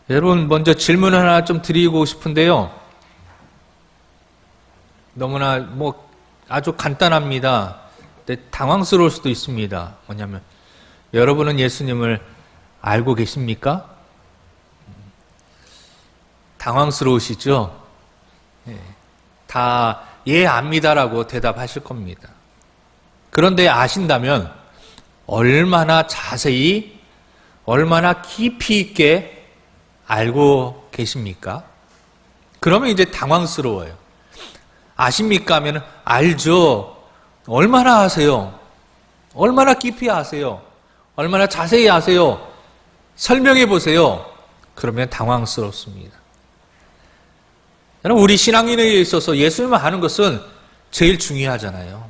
여러분, 먼저 질문 하나 좀 드리고 싶은데요. 너무나 아주 간단합니다. 근데 당황스러울 수도 있습니다. 뭐냐면, 여러분은 예수님을 알고 계십니까? 당황스러우시죠? 다 예, 압니다라고 대답하실 겁니다. 그런데 아신다면 얼마나 자세히, 얼마나 깊이 있게 알고 계십니까? 그러면 이제 당황스러워요. 아십니까? 하면 알죠. 얼마나 아세요? 얼마나 깊이 아세요? 얼마나 자세히 아세요? 설명해 보세요. 그러면 당황스럽습니다. 여러분, 우리 신앙인에 있어서 예수님을 아는 것은 제일 중요하잖아요.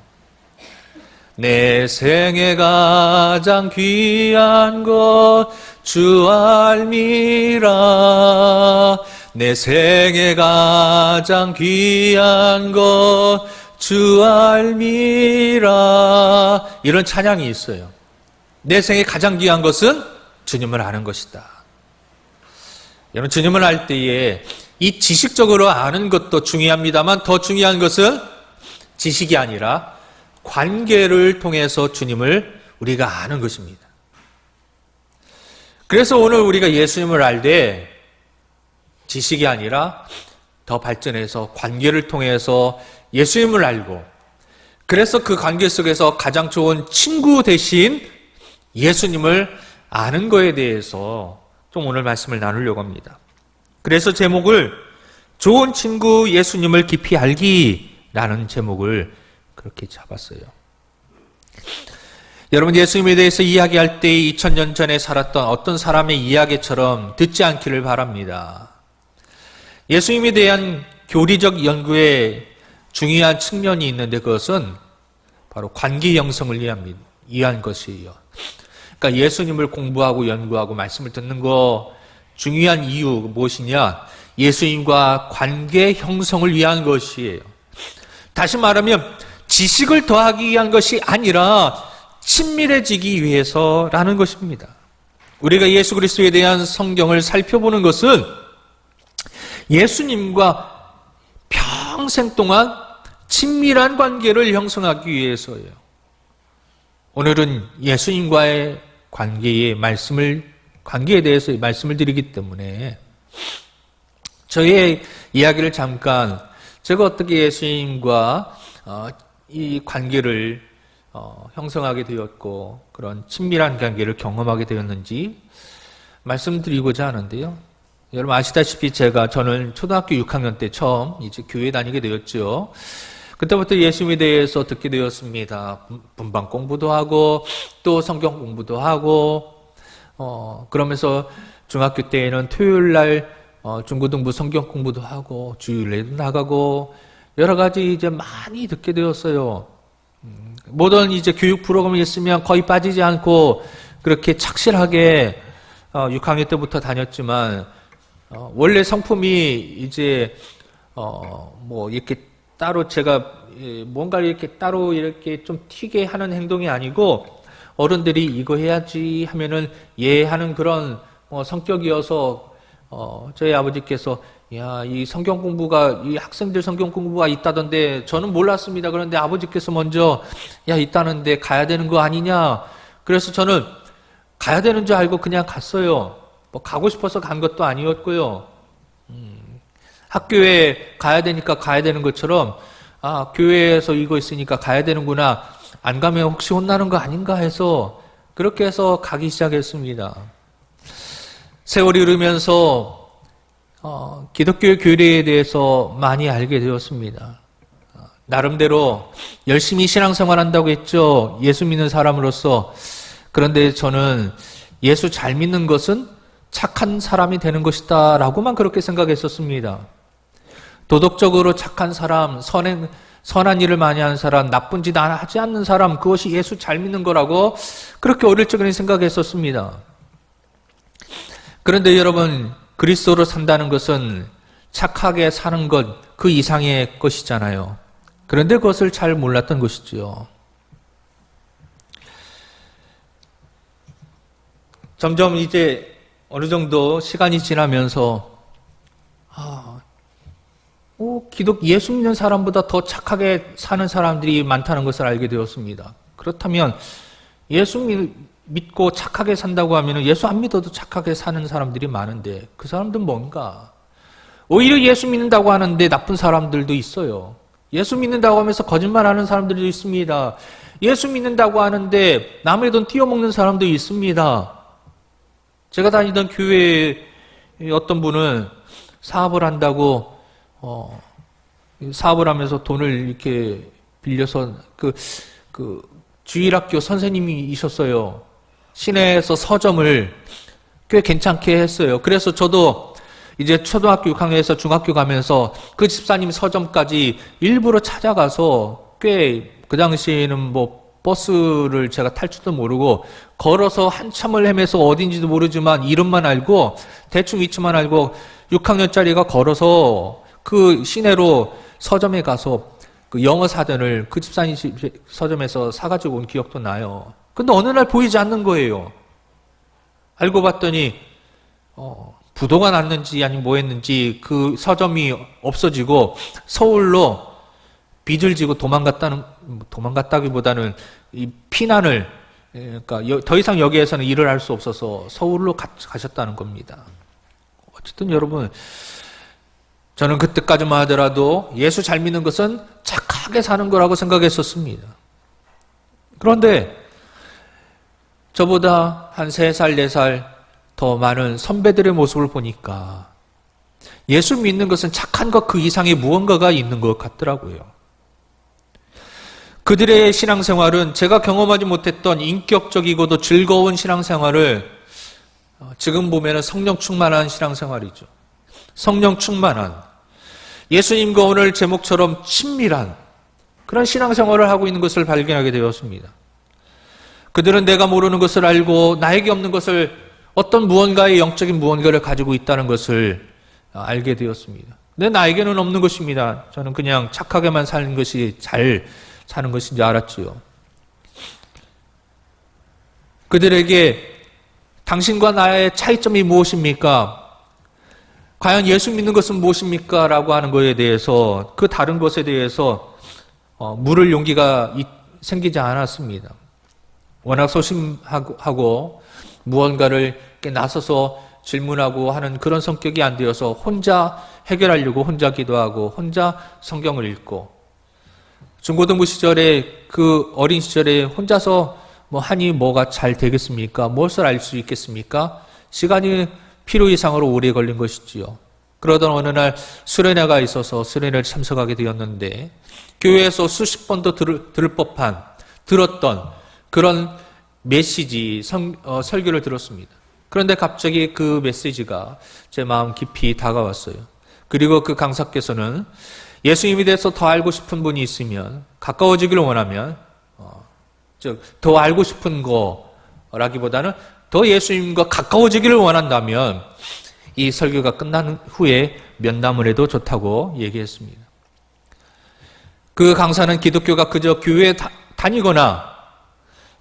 내 생에 가장 귀한 것 주 알미라. 내 생에 가장 귀한 것 주 알미라. 이런 찬양이 있어요. 내 생에 가장 귀한 것은 주님을 아는 것이다. 여러분, 주님을 알 때에 이 지식적으로 아는 것도 중요합니다만 더 중요한 것은 지식이 아니라 관계를 통해서 주님을 우리가 아는 것입니다. 그래서 오늘 우리가 예수님을 알 때 지식이 아니라 더 발전해서 관계를 통해서 예수님을 알고, 그래서 그 관계 속에서 가장 좋은 친구 대신 예수님을 아는 거에 대해서 좀 오늘 말씀을 나누려고 합니다. 그래서 제목을 좋은 친구 예수님을 깊이 알기라는 제목을 그렇게 잡았어요. 여러분, 예수님에 대해서 이야기할 때 2000년 전에 살았던 어떤 사람의 이야기처럼 듣지 않기를 바랍니다. 예수님에 대한 교리적 연구에 중요한 측면이 있는데 그것은 바로 관계 형성을 위한 것이에요. 그러니까 예수님을 공부하고 연구하고 말씀을 듣는 거 중요한 이유 무엇이냐? 예수님과 관계 형성을 위한 것이에요. 다시 말하면 지식을 더하기 위한 것이 아니라 친밀해지기 위해서라는 것입니다. 우리가 예수 그리스도에 대한 성경을 살펴보는 것은 예수님과 평생 동안 친밀한 관계를 형성하기 위해서예요. 오늘은 예수님과의 관계에 대해서 말씀을 드리기 때문에 저의 이야기를 잠깐, 제가 어떻게 예수님과 이 관계를 형성하게 되었고 그런 친밀한 관계를 경험하게 되었는지 말씀드리고자 하는데요. 여러분 아시다시피 저는 초등학교 6학년 때 처음 이제 교회 다니게 되었죠. 그때부터 예수님에 대해서 듣게 되었습니다. 분방 공부도 하고 또 성경 공부도 하고 그러면서 중학교 때에는 토요일 날 중고등부 성경 공부도 하고 주일에도 나가고 여러 가지 이제 많이 듣게 되었어요. 모든 이제 교육 프로그램이 있으면 거의 빠지지 않고 그렇게 착실하게 6학년 때부터 다녔지만 원래 성품이 이제 이렇게 따로 제가 뭔가를 이렇게 따로 이렇게 좀 튀게 하는 행동이 아니고 어른들이 이거 해야지 하면은 예 하는 그런 성격이어서 저희 아버지께서 야, 이 성경 공부가, 이 학생들 성경 공부가 있다던데 저는 몰랐습니다. 그런데 아버지께서 먼저 야, 있다는데 가야 되는 거 아니냐. 그래서 저는 가야 되는 줄 알고 그냥 갔어요. 가고 싶어서 간 것도 아니었고요. 학교에 가야 되니까 가야 되는 것처럼 교회에서 이거 있으니까 가야 되는구나. 안 가면 혹시 혼나는 거 아닌가 해서 그렇게 해서 가기 시작했습니다. 세월이 흐르면서 기독교 교리에 대해서 많이 알게 되었습니다. 나름대로 열심히 신앙생활한다고 했죠. 예수 믿는 사람으로서. 그런데 저는 예수 잘 믿는 것은 착한 사람이 되는 것이다 라고만 그렇게 생각했었습니다. 도덕적으로 착한 사람, 선한 일을 많이 하는 사람, 나쁜 짓 하지 않는 사람, 그것이 예수 잘 믿는 거라고 그렇게 어릴 적에는 생각했었습니다. 그런데 여러분, 그리스도로 산다는 것은 착하게 사는 것, 그 이상의 것이잖아요. 그런데 그것을 잘 몰랐던 것이죠. 점점 이제 어느 정도 시간이 지나면서 예수 믿는 사람보다 더 착하게 사는 사람들이 많다는 것을 알게 되었습니다. 그렇다면 예수 믿고 착하게 산다고 하면 예수 안 믿어도 착하게 사는 사람들이 많은데 그 사람들은 뭔가? 오히려 예수 믿는다고 하는데 나쁜 사람들도 있어요. 예수 믿는다고 하면서 거짓말하는 사람들도 있습니다. 예수 믿는다고 하는데 남의 돈 띄어먹는 사람도 있습니다. 제가 다니던 교회에 어떤 분은 사업을 한다고 사업을 하면서 돈을 이렇게 빌려서 그 주일학교 선생님이셨어요. 시내에서 서점을 꽤 괜찮게 했어요. 그래서 저도 이제 초등학교 6학년에서 중학교 가면서 그 집사님 서점까지 일부러 찾아가서 꽤 그 당시에는 뭐 버스를 제가 탈 줄도 모르고 걸어서 한참을 헤매서 어딘지도 모르지만 이름만 알고 대충 위치만 알고 6학년짜리가 걸어서 그 시내로 서점에 가서 그 영어 사전을 그 집사님 서점에서 사가지고 온 기억도 나요. 근데 어느 날 보이지 않는 거예요. 알고 봤더니 부도가 났는지 아니면 뭐 했는지 그 서점이 없어지고 서울로 빚을 지고 도망갔다기보다는 이 피난을, 그러니까 더 이상 여기에서는 일을 할 수 없어서 서울로 가셨다는 겁니다. 어쨌든 여러분, 저는 그때까지만 하더라도 예수 잘 믿는 것은 착하게 사는 거라고 생각했었습니다. 그런데 저보다 한 3살, 4살 더 많은 선배들의 모습을 보니까 예수 믿는 것은 착한 것 그 이상의 무언가가 있는 것 같더라고요. 그들의 신앙생활은 제가 경험하지 못했던 인격적이고도 즐거운 신앙생활을 지금 보면 성령 충만한 신앙생활이죠. 성령 충만한, 예수님과 오늘 제목처럼 친밀한 그런 신앙생활을 하고 있는 것을 발견하게 되었습니다. 그들은 내가 모르는 것을 알고 나에게 없는 것을 어떤 무언가의 영적인 무언가를 가지고 있다는 것을 알게 되었습니다. 근데 나에게는 없는 것입니다. 저는 그냥 착하게만 사는 것이 잘 사는 것인 줄 알았지요. 그들에게 당신과 나의 차이점이 무엇입니까? 과연 예수 믿는 것은 무엇입니까? 라고 하는 것에 대해서 그 다른 것에 대해서 물을 용기가 생기지 않았습니다. 워낙 소심하고 무언가를 나서서 질문하고 하는 그런 성격이 안 되어서 혼자 해결하려고 혼자 기도하고 혼자 성경을 읽고 중고등부 시절에 그 어린 시절에 혼자서 뭐 하니 뭐가 잘 되겠습니까? 무엇을 알 수 있겠습니까? 시간이 필요 이상으로 오래 걸린 것이지요. 그러던 어느 날 수련회가 있어서 수련회를 참석하게 되었는데 교회에서 수십 번도 들었던 그런 메시지, 설교를 들었습니다. 그런데 갑자기 그 메시지가 제 마음 깊이 다가왔어요. 그리고 그 강사께서는 예수님에 대해서 더 알고 싶은 분이 있으면, 가까워지기를 원하면, 더 알고 싶은 거라기보다는 더 예수님과 가까워지기를 원한다면 이 설교가 끝난 후에 면담을 해도 좋다고 얘기했습니다. 그 강사는 기독교가 그저 교회에 다니거나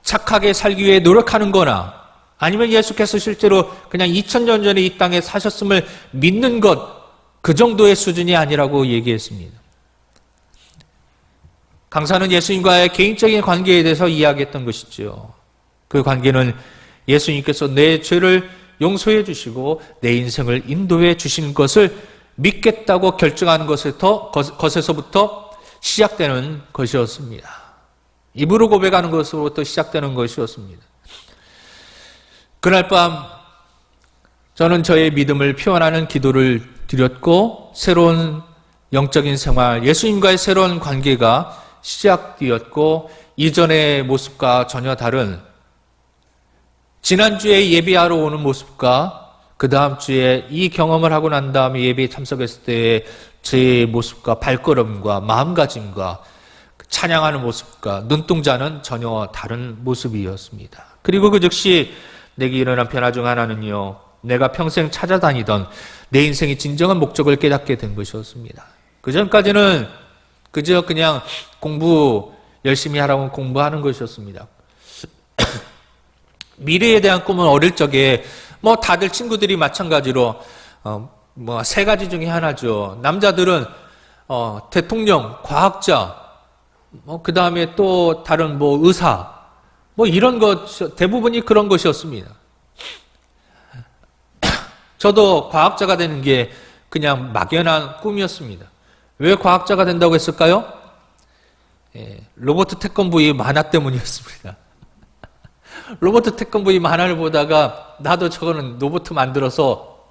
착하게 살기 위해 노력하는 거나 아니면 예수께서 실제로 그냥 2000년 전에 이 땅에 사셨음을 믿는 것, 그 정도의 수준이 아니라고 얘기했습니다. 강사는 예수님과의 개인적인 관계에 대해서 이야기했던 것이죠. 그 관계는 예수님께서 내 죄를 용서해 주시고 내 인생을 인도해 주신 것을 믿겠다고 결정하는 것에서부터 시작되는 것이었습니다. 입으로 고백하는 것으로부터 시작되는 것이었습니다. 그날 밤 저는 저의 믿음을 표현하는 기도를 드렸고 새로운 영적인 생활, 예수님과의 새로운 관계가 시작되었고 이전의 모습과 전혀 다른 지난주에 예배하러 오는 모습과 그 다음 주에 이 경험을 하고 난 다음에 예배에 참석했을 때의 제 모습과 발걸음과 마음가짐과 찬양하는 모습과 눈동자는 전혀 다른 모습이었습니다. 그리고 그 즉시 내게 일어난 변화 중 하나는요, 내가 평생 찾아다니던 내 인생의 진정한 목적을 깨닫게 된 것이었습니다. 그 전까지는 그저 그냥 공부 열심히 하라고 공부하는 것이었습니다. 미래에 대한 꿈은 어릴 적에 뭐 다들 친구들이 마찬가지로 뭐 세 가지 중에 하나죠. 남자들은 대통령, 과학자, 뭐 그 다음에 또 다른 뭐 의사, 뭐 이런 것 대부분이 그런 것이었습니다. 저도 과학자가 되는 게 그냥 막연한 꿈이었습니다. 왜 과학자가 된다고 했을까요? 로버트 태권브이 만화 때문이었습니다. 로버트 태권브이 만화를 보다가 나도 저거는 로봇 만들어서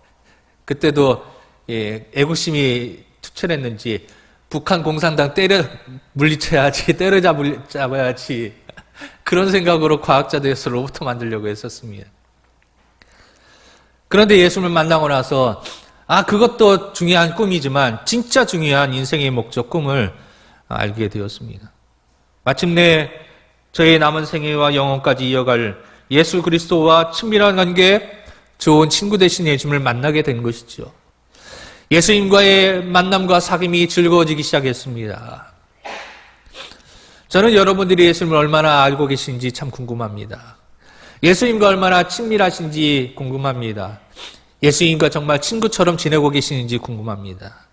그때도 애국심이 투철했는지 북한 공산당 물리쳐야지, 때려잡아야지 그런 생각으로 과학자 되어서 로봇 만들려고 했었습니다. 그런데 예수님을 만나고 나서 그것도 중요한 꿈이지만 진짜 중요한 인생의 목적 꿈을 알게 되었습니다. 마침내 저의 남은 생애와 영혼까지 이어갈 예수 그리스도와 친밀한 관계, 좋은 친구 되신 예수님을 만나게 된 것이죠. 예수님과의 만남과 사귐이 즐거워지기 시작했습니다. 저는 여러분들이 예수님을 얼마나 알고 계신지 참 궁금합니다. 예수님과 얼마나 친밀하신지 궁금합니다. 예수님과 정말 친구처럼 지내고 계시는지 궁금합니다.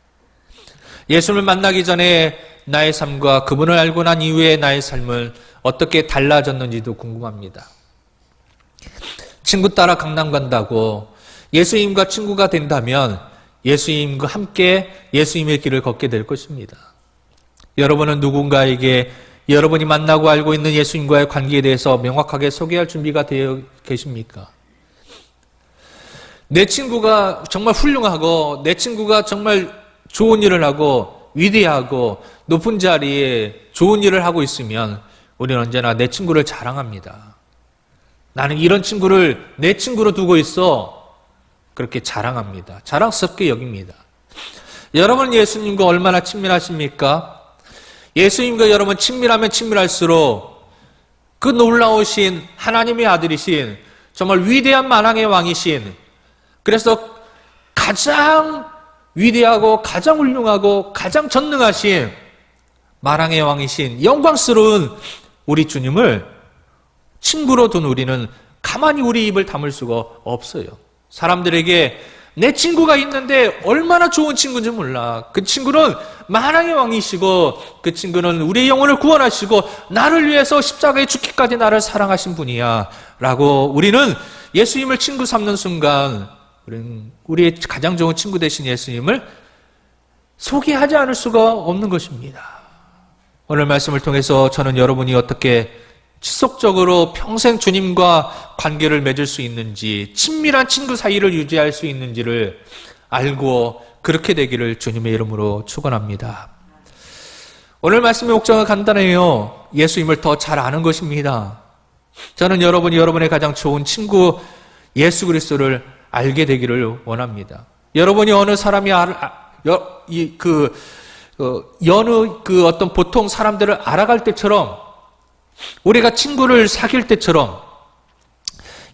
예수님을 만나기 전에 나의 삶과 그분을 알고 난 이후에 나의 삶은 어떻게 달라졌는지도 궁금합니다. 친구 따라 강남 간다고 예수님과 친구가 된다면 예수님과 함께 예수님의 길을 걷게 될 것입니다. 여러분은 누군가에게 여러분이 만나고 알고 있는 예수님과의 관계에 대해서 명확하게 소개할 준비가 되어 계십니까? 내 친구가 정말 훌륭하고 내 친구가 정말 좋은 일을 하고 위대하고 높은 자리에 좋은 일을 하고 있으면 우리는 언제나 내 친구를 자랑합니다. 나는 이런 친구를 내 친구로 두고 있어. 그렇게 자랑합니다. 자랑스럽게 여깁니다. 여러분 예수님과 얼마나 친밀하십니까? 예수님과 여러분 친밀하면 친밀할수록 그 놀라우신 하나님의 아들이신 정말 위대한 만왕의 왕이신, 그래서 가장 위대하고 가장 훌륭하고 가장 전능하신 만왕의 왕이신 영광스러운 우리 주님을 친구로 둔 우리는 가만히 우리 입을 다물 수가 없어요. 사람들에게 내 친구가 있는데 얼마나 좋은 친구인지 몰라. 그 친구는 만왕의 왕이시고 그 친구는 우리의 영혼을 구원하시고 나를 위해서 십자가에 죽기까지 나를 사랑하신 분이야 라고 우리는 예수님을 친구 삼는 순간 우리는 우리의 가장 좋은 친구 되신 예수님을 소개하지 않을 수가 없는 것입니다. 오늘 말씀을 통해서 저는 여러분이 어떻게 지속적으로 평생 주님과 관계를 맺을 수 있는지, 친밀한 친구 사이를 유지할 수 있는지를 알고 그렇게 되기를 주님의 이름으로 축원합니다. 오늘 말씀의 목적은 간단해요. 예수님을 더 잘 아는 것입니다. 저는 여러분이 여러분의 가장 좋은 친구 예수 그리스도를 알게 되기를 원합니다. 여러분이 어느 사람이 여느 어떤 보통 사람들을 알아갈 때처럼, 우리가 친구를 사귈 때처럼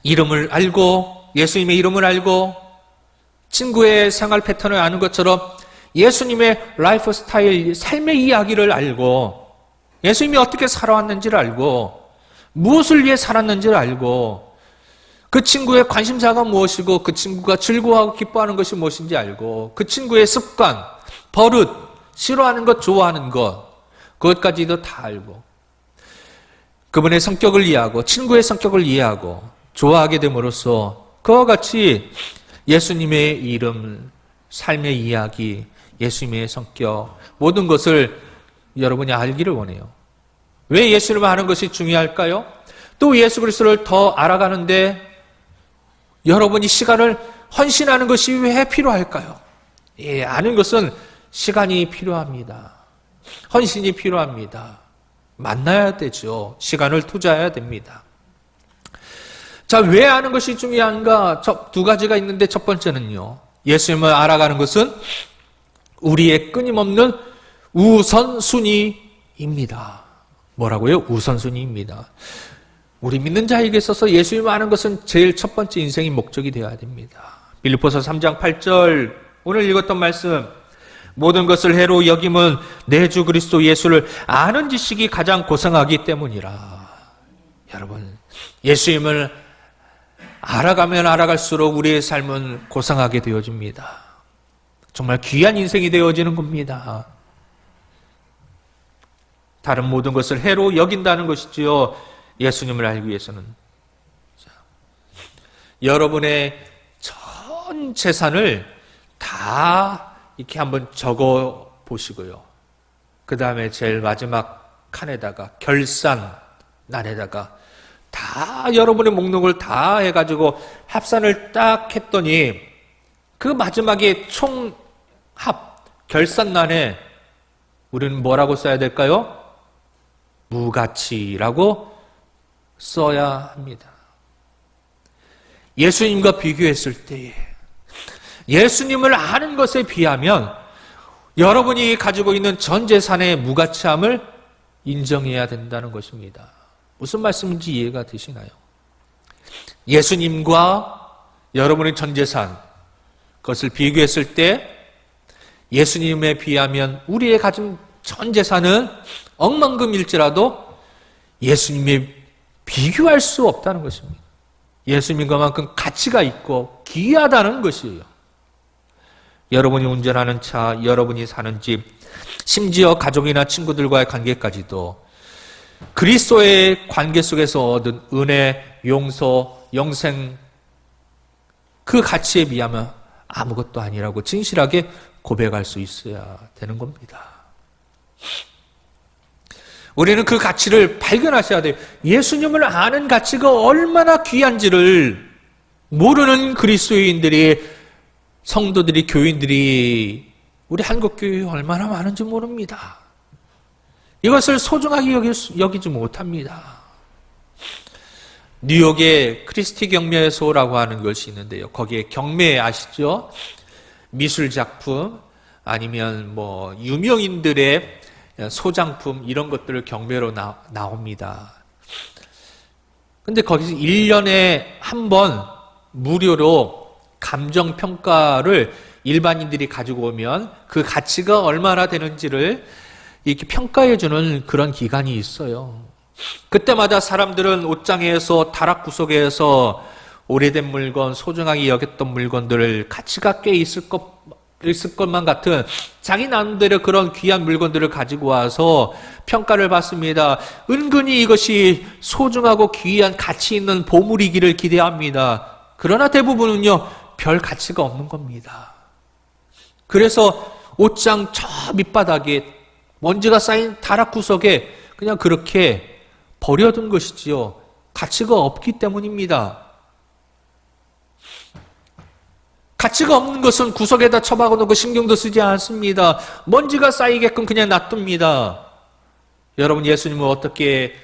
이름을 알고 예수님의 이름을 알고 친구의 생활 패턴을 아는 것처럼 예수님의 라이프 스타일, 삶의 이야기를 알고 예수님이 어떻게 살아왔는지를 알고 무엇을 위해 살았는지를 알고 그 친구의 관심사가 무엇이고 그 친구가 즐거워하고 기뻐하는 것이 무엇인지 알고 그 친구의 습관, 버릇, 싫어하는 것, 좋아하는 것, 그것까지도 다 알고 그분의 성격을 이해하고 친구의 성격을 이해하고 좋아하게 됨으로써 그와 같이 예수님의 이름, 삶의 이야기, 예수님의 성격, 모든 것을 여러분이 알기를 원해요. 왜 예수님을 아는 것이 중요할까요? 또 예수 그리스도를 더 알아가는데 여러분이 시간을 헌신하는 것이 왜 필요할까요? 아는 것은 시간이 필요합니다. 헌신이 필요합니다. 만나야 되죠. 시간을 투자해야 됩니다. 자, 왜 아는 것이 중요한가? 두 가지가 있는데 첫 번째는요, 예수님을 알아가는 것은 우리의 끊임없는 우선순위입니다. 뭐라고요? 우선순위입니다. 우리 믿는 자에게 있어서 예수님을 아는 것은 제일 첫 번째 인생의 목적이 되어야 됩니다. 빌립보서 3장 8절, 오늘 읽었던 말씀, 모든 것을 해로 여김은 내 주 그리스도 예수를 아는 지식이 가장 고상하기 때문이라. 여러분, 예수님을 알아가면 알아갈수록 우리의 삶은 고상하게 되어집니다. 정말 귀한 인생이 되어지는 겁니다. 다른 모든 것을 해로 여긴다는 것이지요. 예수님을 알기 위해서는. 여러분의 전 재산을 다 이렇게 한번 적어 보시고요. 그 다음에 제일 마지막 칸에다가 결산란에다가 다 여러분의 목록을 다 해가지고 합산을 딱 했더니 그 마지막에 총합 결산란에 우리는 뭐라고 써야 될까요? 무가치라고 써야 합니다. 예수님과 비교했을 때에 예수님을 아는 것에 비하면 여러분이 가지고 있는 전 재산의 무가치함을 인정해야 된다는 것입니다. 무슨 말씀인지 이해가 되시나요? 예수님과 여러분의 전 재산, 그것을 비교했을 때 예수님에 비하면 우리의 가진 전 재산은 억만금일지라도 예수님에 비교할 수 없다는 것입니다. 예수님과만큼 가치가 있고 귀하다는 것이에요. 여러분이 운전하는 차, 여러분이 사는 집, 심지어 가족이나 친구들과의 관계까지도 그리스도의 관계 속에서 얻은 은혜, 용서, 영생, 그 가치에 비하면 아무것도 아니라고 진실하게 고백할 수 있어야 되는 겁니다. 우리는 그 가치를 발견하셔야 돼요. 예수님을 아는 가치가 얼마나 귀한지를 모르는 그리스도인들이, 성도들이, 교인들이 우리 한국교회에 얼마나 많은지 모릅니다. 이것을 소중하게 여기지 못합니다. 뉴욕의 크리스티 경매소라고 하는 것이 있는데요. 거기에 경매 아시죠? 미술 작품 아니면 뭐 유명인들의 소장품 이런 것들을 경매로 나옵니다. 근데 거기서 1년에 한 번 무료로 감정평가를 일반인들이 가지고 오면 그 가치가 얼마나 되는지를 이렇게 평가해주는 그런 기간이 있어요. 그때마다 사람들은 옷장에서 다락구석에서 오래된 물건, 소중하게 여겼던 물건들을 가치가 꽤 있을 것만 같은 자기 나름대로 그런 귀한 물건들을 가지고 와서 평가를 받습니다. 은근히 이것이 소중하고 귀한 가치 있는 보물이기를 기대합니다. 그러나 대부분은요, 별 가치가 없는 겁니다. 그래서 옷장 저 밑바닥에 먼지가 쌓인 다락구석에 그냥 그렇게 버려둔 것이지요. 가치가 없기 때문입니다. 가치가 없는 것은 구석에다 처박아 놓고 신경도 쓰지 않습니다. 먼지가 쌓이게끔 그냥 놔둡니다. 여러분, 예수님은 어떻게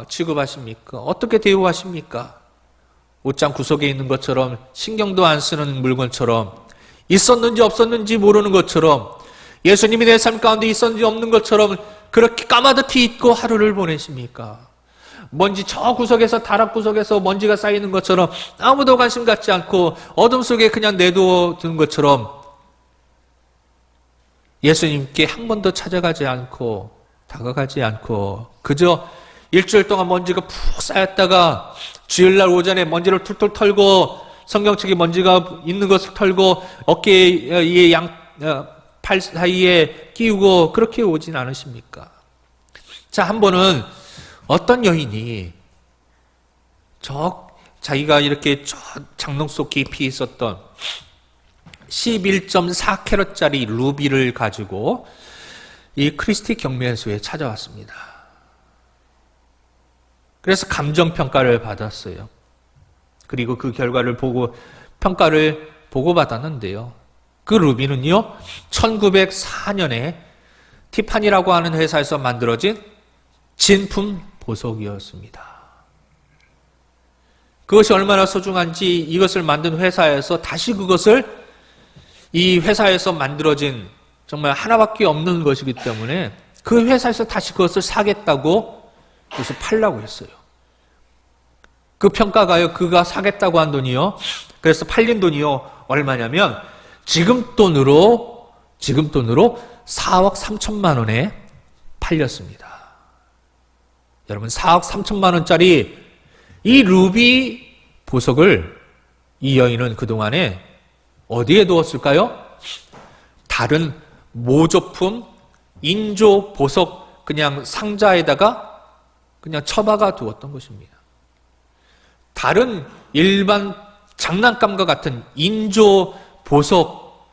취급하십니까? 어떻게 대우하십니까? 옷장 구석에 있는 것처럼, 신경도 안 쓰는 물건처럼, 있었는지 없었는지 모르는 것처럼, 예수님이 내 삶 가운데 있었는지 없는 것처럼 그렇게 까마득히 잊고 하루를 보내십니까? 먼지 저 구석에서, 다락구석에서 먼지가 쌓이는 것처럼 아무도 관심 갖지 않고 어둠 속에 그냥 내두는 것처럼 예수님께 한 번도 찾아가지 않고 다가가지 않고 그저 일주일 동안 먼지가 푹 쌓였다가 주일날 오전에 먼지를 툴툴 털고 성경책에 먼지가 있는 것을 털고 어깨에 팔 사이에 끼우고 그렇게 오진 않으십니까? 자, 한 번은 어떤 여인이 자기가 이렇게 장롱 속 깊이 있었던 11.4캐럿짜리 루비를 가지고 이 크리스티 경매소에 찾아왔습니다. 그래서 감정평가를 받았어요. 그리고 그 결과를 평가를 보고받았는데요. 그 루비는요, 1904년에 티파니라고 하는 회사에서 만들어진 진품 보석이었습니다. 그것이 얼마나 소중한지 이것을 만든 회사에서 다시 그것을 이 회사에서 만들어진 정말 하나밖에 없는 것이기 때문에 그 회사에서 다시 그것을 사겠다고 그것을 팔라고 했어요. 그 평가가요, 그가 사겠다고 한 돈이요. 그래서 팔린 돈이요, 얼마냐면 지금 돈으로 4억 3천만 원에 팔렸습니다. 여러분, 4억 3천만 원짜리 이 루비 보석을 이 여인은 그동안에 어디에 두었을까요? 다른 모조품, 인조, 보석 그냥 상자에다가 그냥 처박아 두었던 것입니다. 다른 일반 장난감과 같은 인조, 보석,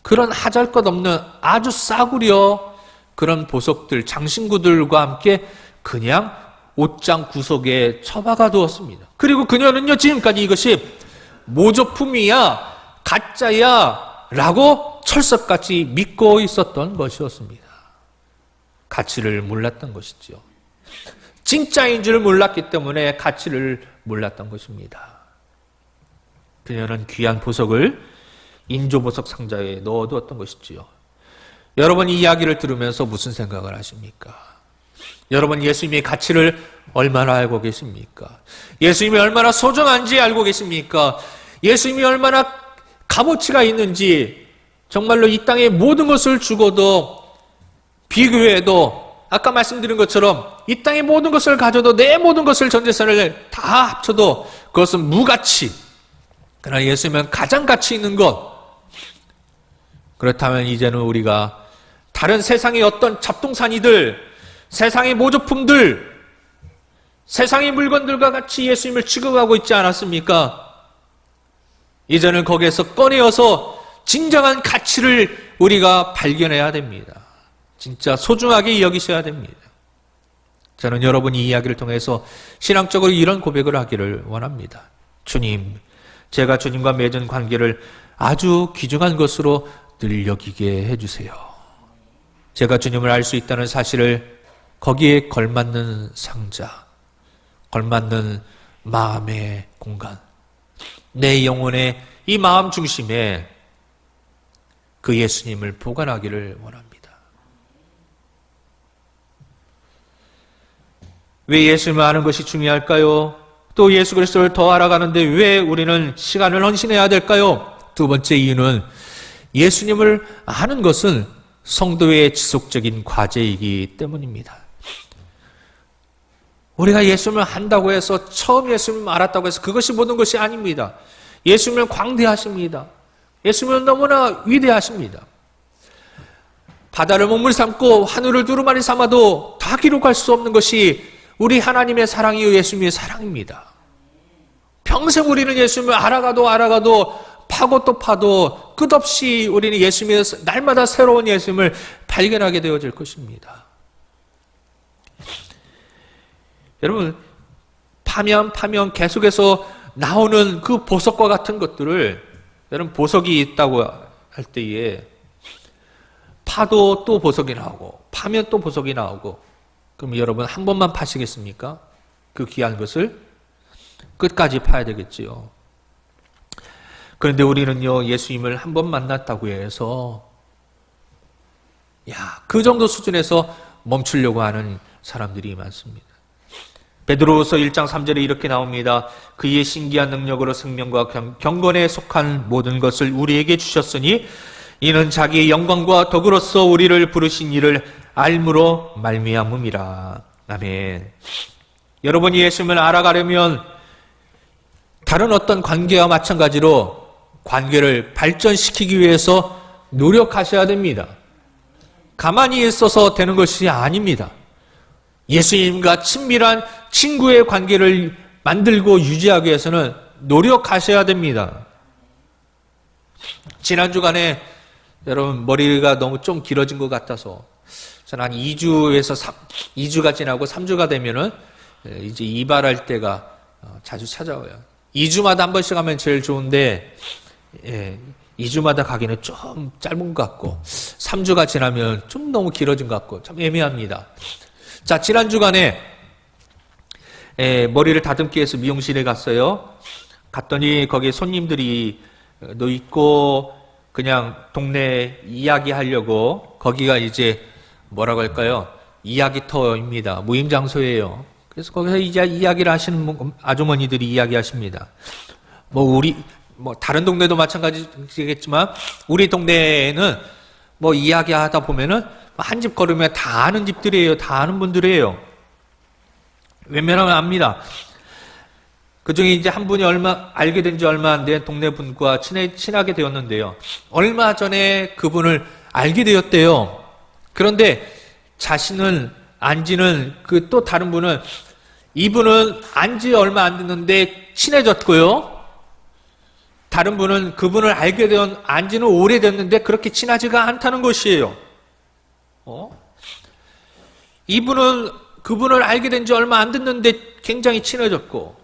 그런 하잘것없는 아주 싸구려 그런 보석들, 장신구들과 함께 그냥 옷장 구석에 처박아 두었습니다. 그리고 그녀는요, 지금까지 이것이 모조품이야, 가짜야 라고 철석같이 믿고 있었던 것이었습니다. 가치를 몰랐던 것이죠. 진짜인 줄 몰랐기 때문에 가치를 몰랐던 것입니다. 그녀는 귀한 보석을 인조보석 상자에 넣어두었던 것이지요. 여러분, 이 이야기를 들으면서 무슨 생각을 하십니까? 여러분, 예수님의 가치를 얼마나 알고 계십니까? 예수님이 얼마나 소중한지 알고 계십니까? 예수님이 얼마나 값어치가 있는지, 정말로 이 땅의 모든 것을 주고도 비교해도 아까 말씀드린 것처럼 이 땅의 모든 것을 가져도, 내 모든 것을, 전 재산을 다 합쳐도 그것은 무가치. 그러나 예수님은 가장 가치 있는 것. 그렇다면 이제는 우리가 다른 세상의 어떤 잡동사니들, 세상의 모조품들, 세상의 물건들과 같이 예수님을 취급하고 있지 않았습니까? 이제는 거기에서 꺼내어서 진정한 가치를 우리가 발견해야 됩니다. 진짜 소중하게 여기셔야 됩니다. 저는 여러분이 이 이야기를 통해서 신앙적으로 이런 고백을 하기를 원합니다. 주님, 제가 주님과 맺은 관계를 아주 귀중한 것으로 늘 여기게 해주세요. 제가 주님을 알 수 있다는 사실을, 거기에 걸맞는 상자, 걸맞는 마음의 공간, 내 영혼의 이 마음 중심에 그 예수님을 보관하기를 원합니다. 왜 예수님을 아는 것이 중요할까요? 또 예수 그리스도를 더 알아가는데 왜 우리는 시간을 헌신해야 될까요? 두 번째 이유는 예수님을 아는 것은 성도의 지속적인 과제이기 때문입니다. 우리가 예수님을 안다고 해서, 처음 예수님을 알았다고 해서 그것이 모든 것이 아닙니다. 예수님은 광대하십니다. 예수님은 너무나 위대하십니다. 바다를 먹물 삼고 하늘을 두루마리 삼아도 다 기록할 수 없는 것이 우리 하나님의 사랑이요, 예수님의 사랑입니다. 평생 우리는 예수님을 알아가도 파고 또 파도 끝없이 우리는 예수님의, 날마다 새로운 예수님을 발견하게 되어질 것입니다. 여러분, 파면 계속해서 나오는 그 보석과 같은 것들을, 여러분, 보석이 있다고 할 때에 파도 또 보석이 나오고, 파면 또 보석이 나오고, 그럼 여러분 한 번만 파시겠습니까? 그 귀한 것을 끝까지 파야 되겠지요. 그런데 우리는요, 예수님을 한 번 만났다고 해서 그 정도 수준에서 멈추려고 하는 사람들이 많습니다. 베드로후서 1장 3절에 이렇게 나옵니다. 그의 신기한 능력으로 생명과 경건에 속한 모든 것을 우리에게 주셨으니 이는 자기의 영광과 덕으로서 우리를 부르신 이를 알므로 말미암음이라. 아멘. 여러분이 예수님을 알아가려면 다른 어떤 관계와 마찬가지로 관계를 발전시키기 위해서 노력하셔야 됩니다. 가만히 있어서 되는 것이 아닙니다. 예수님과 친밀한 친구의 관계를 만들고 유지하기 위해서는 노력하셔야 됩니다. 지난 주간에 여러분 머리가 너무 좀 길어진 것 같아서 저는 한 2주가 지나고 3주가 되면은 이제 이발할 때가 자주 찾아와요. 2주마다 한 번씩 하면 제일 좋은데 2주마다 가기는 좀 짧은 것 같고 3주가 지나면 좀 너무 길어진 것 같고 참 애매합니다. 자, 지난 주간에 머리를 다듬기 위해서 미용실에 갔어요. 갔더니 거기에 손님들이 있고 그냥 동네 이야기하려고, 거기가 이제 뭐라고 할까요? 이야기터입니다. 모임 장소예요. 그래서 거기서 이제 이야기를 하시는 아주머니들이 이야기하십니다. 다른 동네도 마찬가지겠지만 우리 동네에는 이야기하다 보면은 한 집 걸으면 다 아는 집들이에요. 다 아는 분들이에요. 웬만하면 압니다. 그중에 이제 한 분이 알게 된 지 얼마 안 된 동네 분과 친하게 되었는데요. 얼마 전에 그분을 알게 되었대요. 그런데 자신은 안지는 그 또 다른 분은 이분은 안지 얼마 안 됐는데 친해졌고요. 다른 분은 그분을 알게 된 안지는 오래됐는데 그렇게 친하지가 않다는 것이에요. 이분은 그분을 알게 된 지 얼마 안 됐는데 굉장히 친해졌고,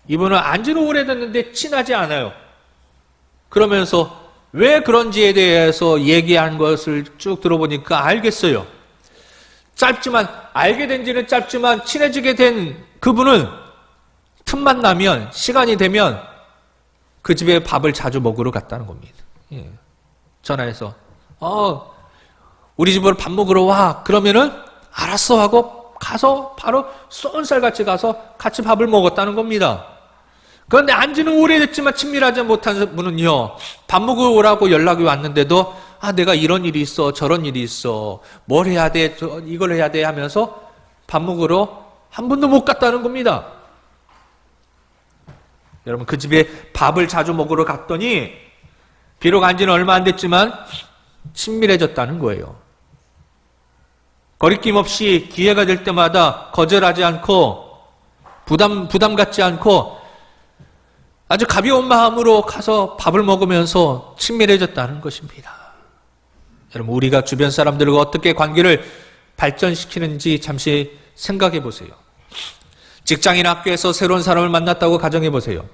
이분은 안지는 오래됐는데 친하지 않아요. 그러면서 왜 그런지에 대해서 얘기한 것을 쭉 들어보니까 알겠어요. 짧지만, 알게 된 지는 짧지만 친해지게 된 그분은 틈만 나면, 시간이 되면 그 집에 밥을 자주 먹으러 갔다는 겁니다. 예. 전화해서 우리 집으로 밥 먹으러 와. 그러면은 알았어 하고 가서 바로 쏜살같이 가서 같이 밥을 먹었다는 겁니다. 그런데 안지는 오래됐지만 친밀하지 못한 분은요, 밥 먹으러 오라고 연락이 왔는데도 내가 이런 일이 있어, 저런 일이 있어, 뭘 해야 돼, 이걸 해야 돼 하면서 밥 먹으러 한 번도 못 갔다는 겁니다. 여러분, 그 집에 밥을 자주 먹으러 갔더니 비록 안지는 얼마 안 됐지만 친밀해졌다는 거예요. 거리낌 없이 기회가 될 때마다 거절하지 않고 부담 갖지 않고 아주 가벼운 마음으로 가서 밥을 먹으면서 친밀해졌다는 것입니다. 여러분, 우리가 주변 사람들과 어떻게 관계를 발전시키는지 잠시 생각해 보세요. 직장이나 학교에서 새로운 사람을 만났다고 가정해 보세요.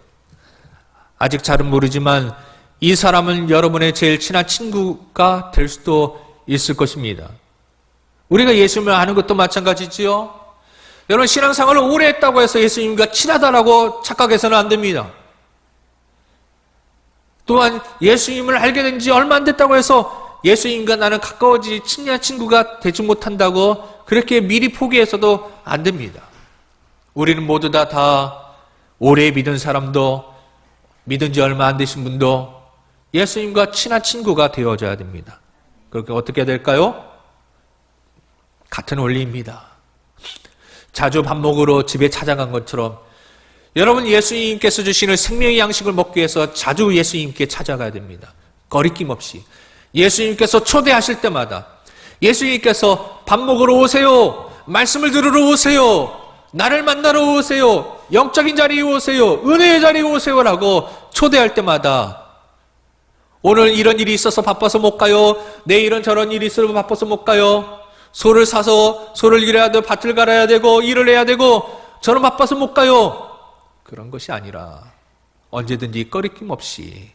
아직 잘은 모르지만 이 사람은 여러분의 제일 친한 친구가 될 수도 있을 것입니다. 우리가 예수님을 아는 것도 마찬가지지요. 여러분, 신앙생활을 오래 했다고 해서 예수님과 친하다라고 착각해서는 안 됩니다. 또한 예수님을 알게 된 지 얼마 안 됐다고 해서 예수님과 나는 가까워지 친한 친구가 되지 못한다고 그렇게 미리 포기해서도 안 됩니다. 우리는 모두 다 오래 믿은 사람도 믿은 지 얼마 안 되신 분도 예수님과 친한 친구가 되어져야 됩니다. 그렇게 어떻게 될까요? 같은 원리입니다. 자주 밥 먹으러 집에 찾아간 것처럼 여러분, 예수님께서 주시는 생명의 양식을 먹기 위해서 자주 예수님께 찾아가야 됩니다. 거리낌 없이. 예수님께서 초대하실 때마다, 예수님께서 밥 먹으러 오세요, 말씀을 들으러 오세요, 나를 만나러 오세요, 영적인 자리에 오세요, 은혜의 자리에 오세요라고 초대할 때마다 오늘 이런 일이 있어서 바빠서 못 가요, 내일은 저런 일이 있어서 바빠서 못 가요, 소를 사서 소를 길어야 되고 밭을 갈아야 되고 일을 해야 되고 저는 바빠서 못 가요, 그런 것이 아니라 언제든지 꺼리낌 없이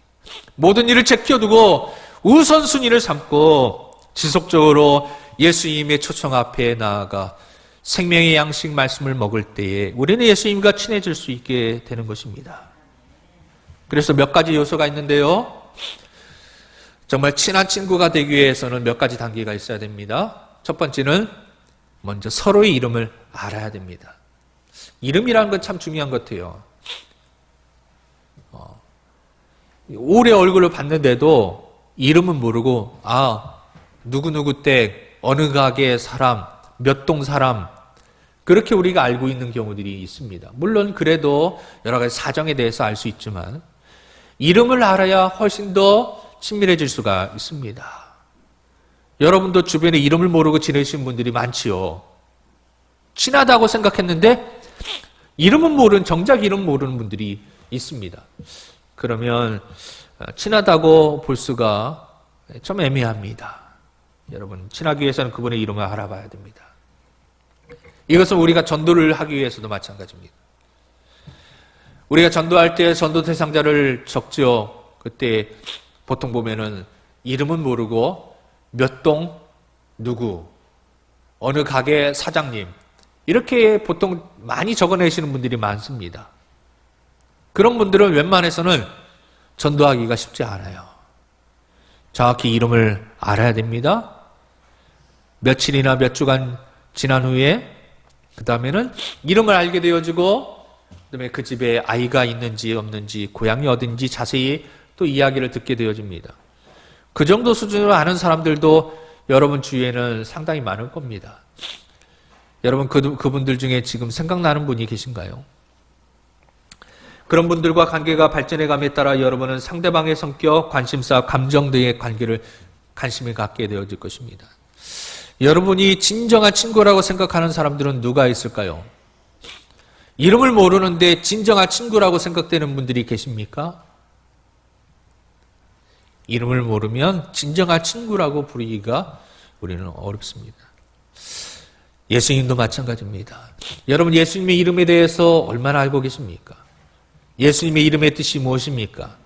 모든 일을 제껴두고 우선순위를 삼고 지속적으로 예수님의 초청 앞에 나아가 생명의 양식 말씀을 먹을 때에 우리는 예수님과 친해질 수 있게 되는 것입니다. 그래서 몇 가지 요소가 있는데요, 정말 친한 친구가 되기 위해서는 몇 가지 단계가 있어야 됩니다. 첫 번째는 먼저 서로의 이름을 알아야 됩니다. 이름이라는 건 참 중요한 것 같아요. 오래 얼굴을 봤는데도 이름은 모르고 누구누구 댁, 어느 가게 사람, 몇 동 사람, 그렇게 우리가 알고 있는 경우들이 있습니다. 물론 그래도 여러 가지 사정에 대해서 알 수 있지만 이름을 알아야 훨씬 더 친밀해질 수가 있습니다. 여러분도 주변에 이름을 모르고 지내시는 분들이 많지요. 친하다고 생각했는데 이름은 모르는, 정작 이름 모르는 분들이 있습니다. 그러면 친하다고 볼 수가 좀 애매합니다. 여러분, 친하기 위해서는 그분의 이름을 알아봐야 됩니다. 이것은 우리가 전도를 하기 위해서도 마찬가지입니다. 우리가 전도할 때 전도 대상자를 적죠. 그때 보통 보면은 이름은 모르고 몇 동 누구, 어느 가게 사장님, 이렇게 보통 많이 적어내시는 분들이 많습니다. 그런 분들은 웬만해서는 전도하기가 쉽지 않아요. 정확히 이름을 알아야 됩니다. 며칠이나 몇 주간 지난 후에 그 다음에는 이름을 알게 되어지고 그 다음에 그 집에 아이가 있는지 없는지, 고향이 어딘지 자세히 또 이야기를 듣게 되어집니다. 그 정도 수준으로 아는 사람들도 여러분 주위에는 상당히 많을 겁니다. 여러분, 그분들 중에 지금 생각나는 분이 계신가요? 그런 분들과 관계가 발전해감에 따라 여러분은 상대방의 성격, 관심사, 감정 등의 관계를 관심을 갖게 되어질 것입니다. 여러분이 진정한 친구라고 생각하는 사람들은 누가 있을까요? 이름을 모르는데 진정한 친구라고 생각되는 분들이 계십니까? 이름을 모르면 진정한 친구라고 부르기가 우리는 어렵습니다. 예수님도 마찬가지입니다. 여러분, 예수님의 이름에 대해서 얼마나 알고 계십니까? 예수님의 이름의 뜻이 무엇입니까?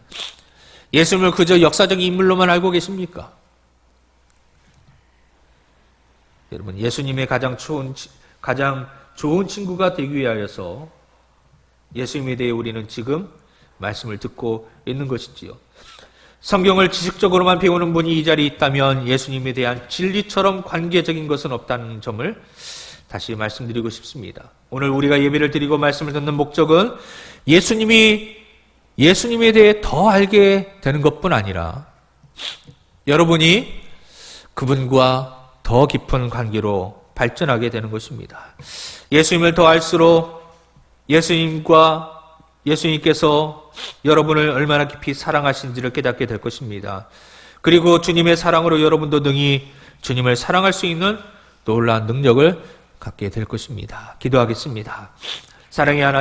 예수님을 그저 역사적인 인물로만 알고 계십니까? 여러분, 예수님의 가장 좋은 친구가 되기 위하여서 예수님에 대해 우리는 지금 말씀을 듣고 있는 것이지요. 성경을 지식적으로만 배우는 분이 이 자리에 있다면 예수님에 대한 진리처럼 관계적인 것은 없다는 점을 다시 말씀드리고 싶습니다. 오늘 우리가 예배를 드리고 말씀을 듣는 목적은 예수님에 대해 더 알게 되는 것뿐 아니라 여러분이 그분과 더 깊은 관계로 발전하게 되는 것입니다. 예수님을 더 알수록 예수님께서 여러분을 얼마나 깊이 사랑하신지를 깨닫게 될 것입니다. 그리고 주님의 사랑으로 여러분도 능히 주님을 사랑할 수 있는 놀라운 능력을 갖게 될 것입니다. 기도하겠습니다. 사랑의 하나님,